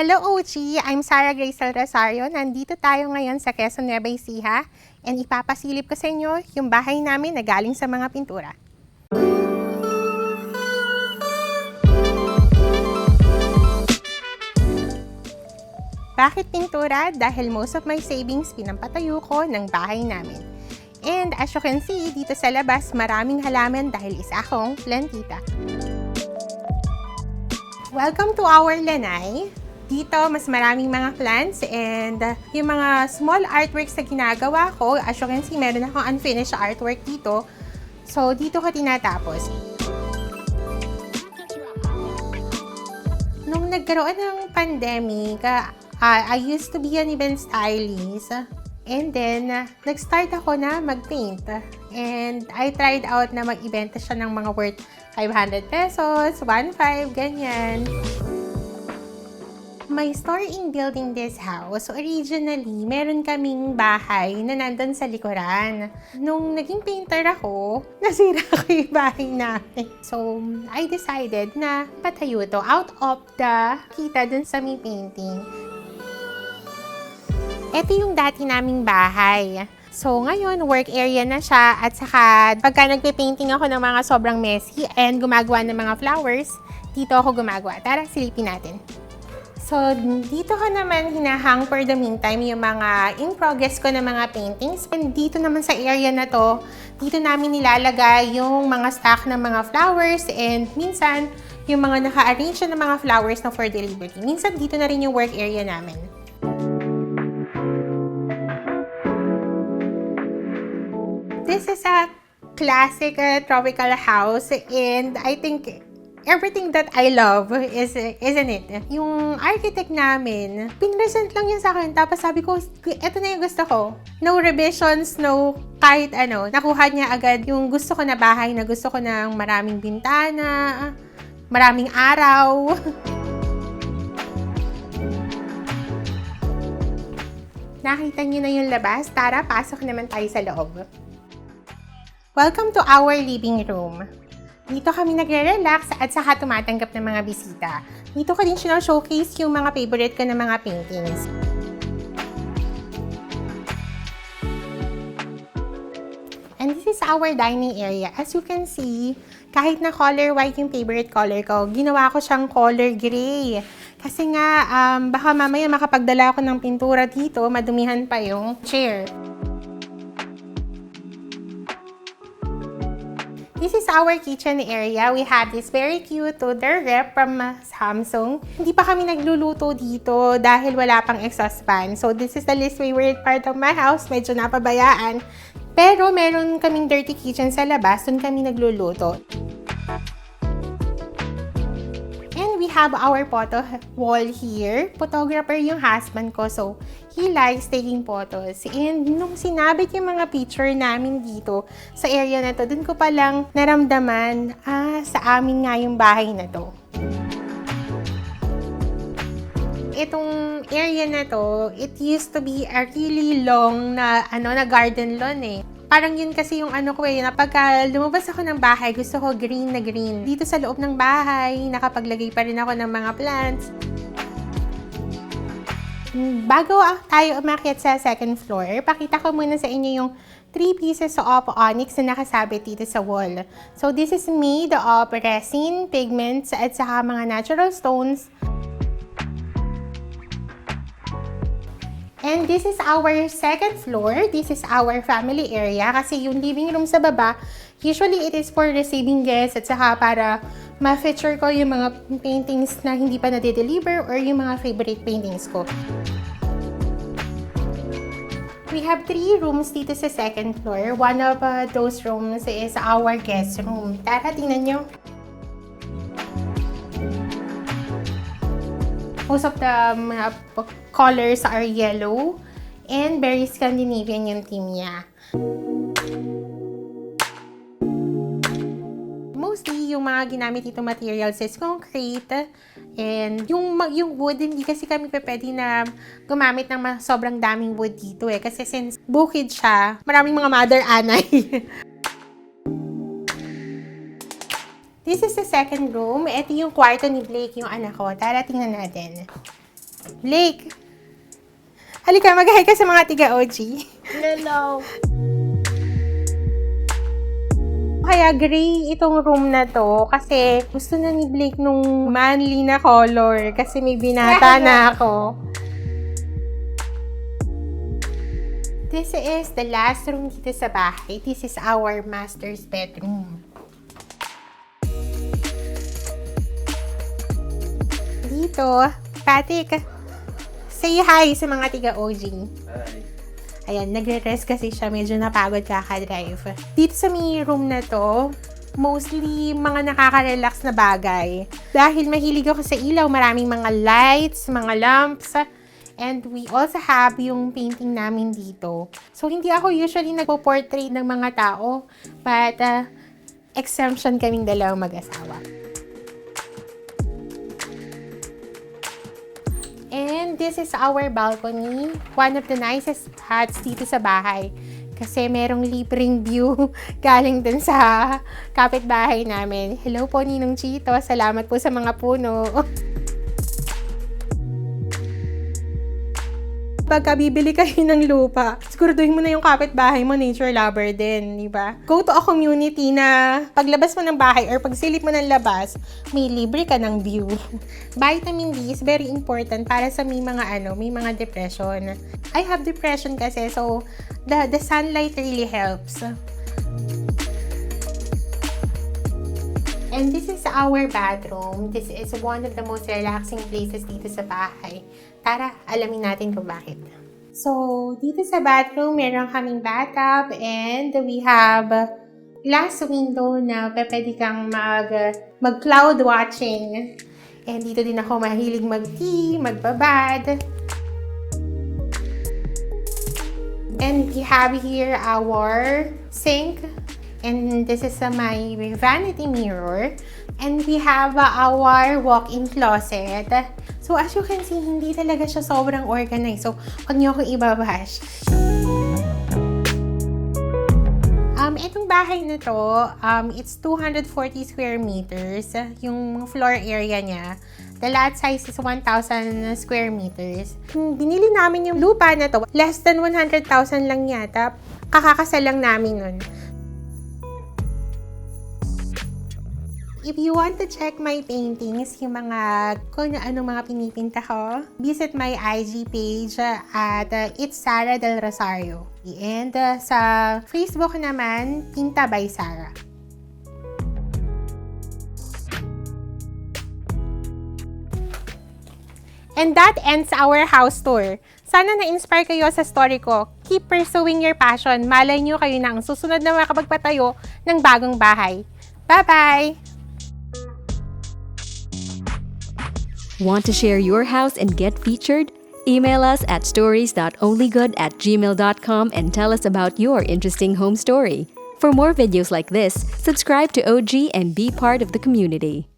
Hello OG! I'm Sarah Grace Del Rosario. Nandito tayo ngayon sa Quezon, Nueva Ecija and ipapasilip ko sa inyo yung bahay namin na galing sa mga pintura. Bakit pintura? Dahil most of my savings pinampatayo ko ng bahay namin. And as you can see, dito sa labas maraming halaman dahil isa akong plantita. Welcome to our lanay. Dito, mas maraming mga plants and yung mga small artworks na ginagawa ko, as you can see, meron akong unfinished artwork dito. So, dito ko tinatapos. Nung nagkaroon ng pandemic, I used to be an event stylist. And then, nag-start ako na mag-paint. And I tried out na mag-ibenta siya ng mga worth 500 pesos, 1.5, ganyan. My story in building this house, originally, meron kaming bahay na nandun sa likuran. Nung naging painter ako, nasira ko yung bahay namin. So, I decided na patayo to out of the kita dun sa may painting. Ito yung dati naming bahay. So, ngayon, work area na siya at saka pagka nagpe-painting ako ng mga sobrang messy and gumagawa ng mga flowers, dito ako gumagawa. Tara, silipin natin. So, dito ko naman hinahang for the meantime yung mga in progress ko na mga paintings. And dito naman sa area na to, dito namin nilalagay yung mga stock ng mga flowers and minsan yung mga naka-arrange na mga flowers na for delivery. Minsan dito na rin yung work area namin. This is a classic tropical house and I think everything that I love isn't it? Yung architect namin, pinresent lang niya sa akin. Tapos sabi ko, eto na yung gusto ko. No revisions, no kahit ano. Nakuha niya agad yung gusto ko na bahay na gusto ko ng maraming bintana, maraming araw. Nakita niyo na yung labas. Tara, pasok naman tayo sa loob. Welcome to our living room. Dito kami nagre-relax at saka tumatanggap ng mga bisita. Dito ko din showcase yung mga favorite ko na mga paintings. And this is our dining area. As you can see, kahit na color white yung favorite color ko, ginawa ko siyang color gray. Kasi nga, baka mamaya makapagdala ako ng pintura dito, madumihan pa yung chair. This is our kitchen area. We have this very cute tudor ref from Samsung. Hindi pa kami nagluluto dito dahil wala pang exhaust fan. So this is the least favorite part of my house. Medyo napabayaan. Pero meron kaming dirty kitchen sa labas. Doon kami nagluluto. And we have our photo wall here. Photographer yung husband ko. So he likes taking photos. And nung sinabit yung mga picture namin dito sa area na to, dun ko palang naramdaman, sa amin nga yung bahay na to. Itong area na to, it used to be a really long na garden lawn eh. Parang yun kasi yung ko na pagka lumabas ako ng bahay, gusto ko green na green. Dito sa loob ng bahay, nakapaglagay pa rin ako ng mga plants. Bago tayo umakyat sa second floor, pakita ko muna sa inyo yung 3 pieces of onyx na nakasabit dito sa wall. So this is made of resin, pigments, at saka mga natural stones. And this is our second floor. This is our family area kasi yung living room sa baba, usually it is for receiving guests at saka para ma-feature ko yung mga paintings na hindi pa na-deliver or yung mga favorite paintings ko. We have 3 rooms dito sa second floor. One of those rooms is our guest room. Tara, tingnan nyo. Most of the colors are yellow and very Scandinavian yung theme niya. Mostly, yung mga ginamit itong materials is concrete and yung wood, hindi kasi kami pwede na gumamit ng sobrang daming wood dito eh. Kasi since bukid siya, maraming mga mother anay. This is the second room. Ito yung kwarto ni Blake, yung anak ko. Tara, tingnan natin. Blake! Halika, mag-hi ka sa mga tiga-OG. Hello. Kaya gray itong room na to kasi gusto na ni Blake nung manly na color kasi may binata na ako. This is the last room dito sa bahay. This is our master's bedroom. Dito, Patrick, say hi sa mga tiga-OG. Hi. Ayan, nagre-rest kasi siya. Medyo napagod kakadrive. Dito sa mini room na to, mostly mga nakaka-relax na bagay. Dahil mahilig ako sa ilaw, maraming mga lights, mga lamps, and we also have yung painting namin dito. So, hindi ako usually nagpo-portrait ng mga tao, but exemption kaming dalawang mag-asawa. And this is our balcony. One of the nicest spots dito sa bahay. Kasi merong libreng view galing dun sa kapitbahay namin. Hello po, Ninong Chito. Salamat po sa mga puno. Pagka bibili kayo ng lupa, siguraduhin mo na yung kapitbahay mo, nature lover din, di ba? Go to a community na paglabas mo ng bahay or pagsilip mo ng labas, may libre ka ng view. Vitamin D is very important para sa may mga depression. I have depression kasi, so the sunlight really helps. And this is our bathroom. This is one of the most relaxing places dito sa bahay. Tara, alamin natin kung bakit. So, dito sa bathroom, meron kaming bathtub and we have glass window na pwede kang mag-cloud watching. And dito din ako mahilig mag-tea, magbabad. And we have here our sink. And this is my vanity mirror. And we have our walk-in closet. So, as you can see, hindi talaga siya sobrang organized. So, huwag niyo akong ibabash. Itong bahay na to, it's 240 square meters. Yung floor area niya. The lot size is 1,000 square meters. Binili namin yung lupa na to. Less than 100,000 lang yata. Kakakasal lang namin nun. If you want to check my paintings, yung kung anong mga pinipinta ko, visit my IG page at It's Sara Del Rosario. And sa Facebook naman, Pinta by Sara. And that ends our house tour. Sana na-inspire kayo sa story ko. Keep pursuing your passion. Malay nyo kayo na ang susunod na makapagpatayo ng bagong bahay. Bye-bye! Want to share your house and get featured? Email us at stories.onlygood@gmail.com and tell us about your interesting home story. For more videos like this, subscribe to OG and be part of the community.